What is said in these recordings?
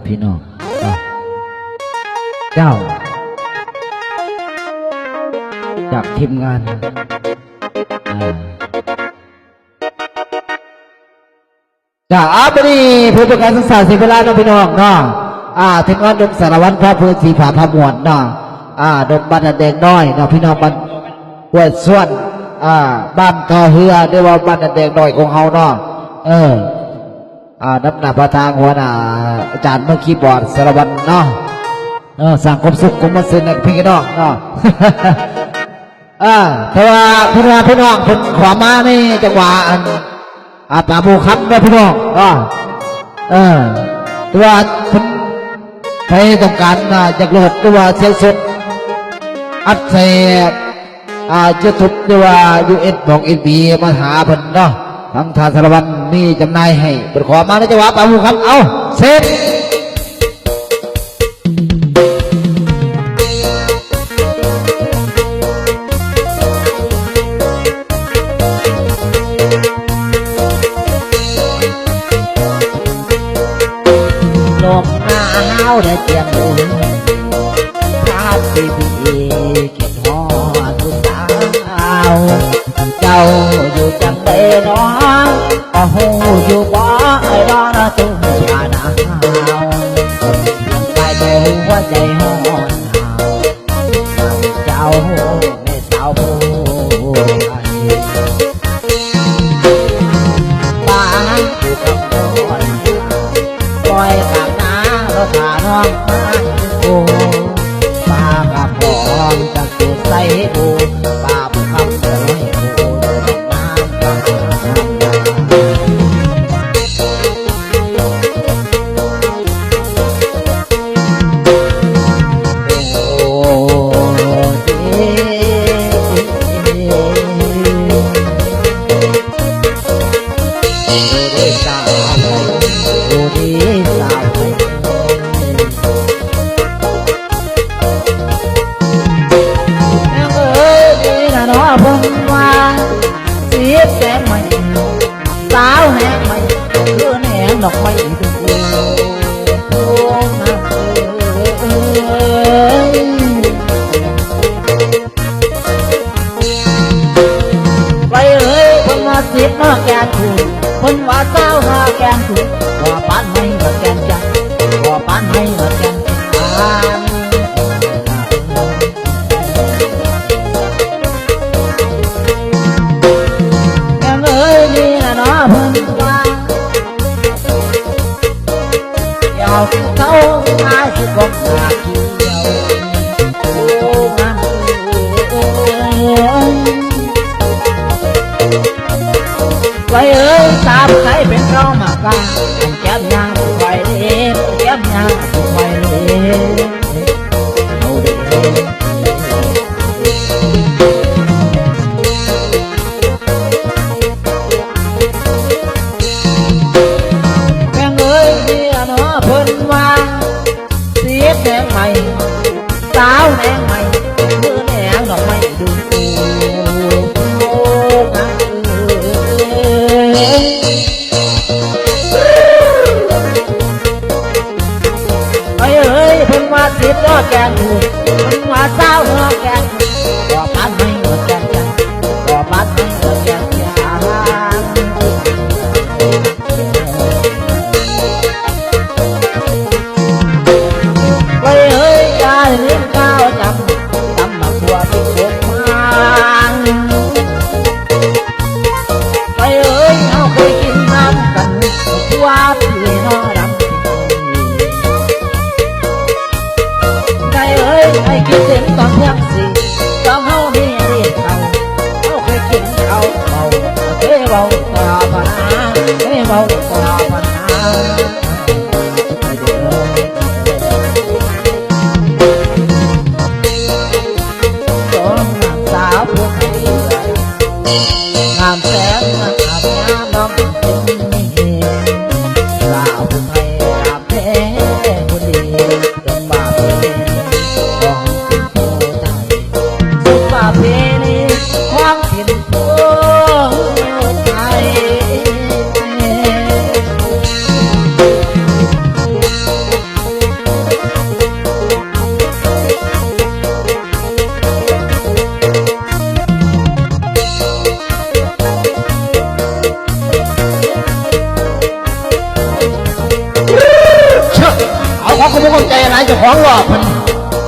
พี่น้องเจ้าจากทีมงานจากบดีผู้ประกาศศึกษาศิลปะน้องพี่น้องเนาะทีมงานดมสารวัตรพระพื้นสีผาพระมวลเนาะดมบ้านแดงน้อยเนาะพี่น้องบ้านห้วยส่วนบ้านทอเฮือได้ว่าบ้านแดงน้อยของเฮาเนาะน้ำหนักประทางหัวหน้าอาจารย์เมื่อคีย์บอร์ดสารวัตรเนาะสั่งความสุขความมั่นคงพี่น้องเนาะเพราะว่าพี่น้องคนขวามาในจังหวะป่าบูคับนะพี่น้องตัวคนใครต้องการจากโหลดตัวเสียงสดอัดใส่จะทุบตัวUS ของ NB มาหาเพิ่นเนาะทั้งทางสารวัตรมีจำหน่ายให้เปิดขอมาในจังหวะป่าบูคับเอาเสร็จลมหนาวได้เจียมอุ่นภาพที่พี่เก็บหอดผู้สาวเจ้าอยู่จังเลยน้องก็หูอยู่บ่ไอ้ร้อนตุ้มชาหนาวไปแต่หัวใจหอนหาวเจ้าไม่สาวผู้บ้านอยู่กับคนปล่อยกับน้าเราพาน้องมาโอ้ป้ากับพ่อจะสูดใส่ดูป้าบุกคำเลยโอ้ดอกน้ำตาสาวแห้งไม่คืนแห้งดอกไม้ดูไปเอ้ยคนว่าสิบนอกแกนถูกคนว่าสาวนอกแกนถูกว่าปานไม่ว่าแกนจังว่าปานไม่ว่าแกนเขามาสิบอกหาเกี่ยวโอ้งามไว้เอ้ยตาใครเป็นเรามากาแก้มยางไว้เล่แก้มยางไว้เล่เอาเด็กแดงใหม่สาวแดงใหม่มือแดงดอกไม้ดูไปเอ้ยเพิ่งมาสิบล้อแกงถูกเพิ่งมาสาวล้อแกงก็ปันไม่หมดแกงจังก็ปันไม่หมดแกงจังไปเอ้ยยาเลี้ยงข้าวจำมาตัวที่พกมาไปเอ้ยเอาเคยกินน้ำกันตัวพี่น้องดำไปเอ้ยไอ้กินเต็มตอนเที่ยงสี่ต้องเฮามีเรียกเขาเคยกินเขาเคยเบาตาปนาเคยเบาตาปนางามแสนงามงามน้องเป็นไม่เห็นสาวผู้ไทยงามแท้คนดีจนบ้าเพลงของผู้ไทยสุดบ้าเพลงความถิ่นผู้ไทย ของขโมยคนใจอะไรเจ้าของหลอกมัน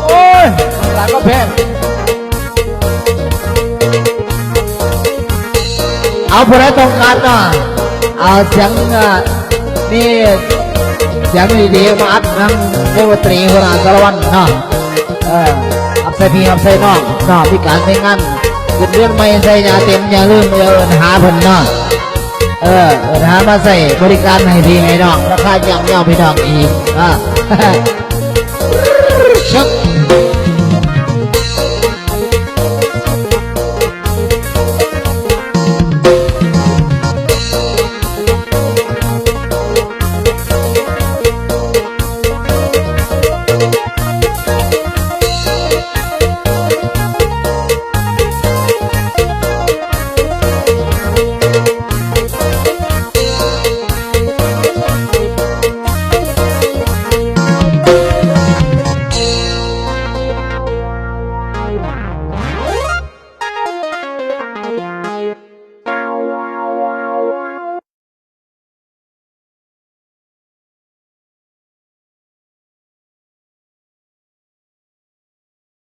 โอ้ยร้านก็แพงเอาผู้ใดต้องการเนาะเอาเสียงนี่เสียงดีๆมาอัดนั่งเทวตรีหัวหน้าสารวัตรเนาะอับใส่พี่อับใส่น้องเนาะพิการไม่งั้นขึ้นเรื่องไม่ใส่ยาเต็มยาลื่นเอินหาเพิ่นเนาะเอินหามาใส่บริการให้พี่ให้น้องราคาย่ำเย่าพี่น้องอีกชึก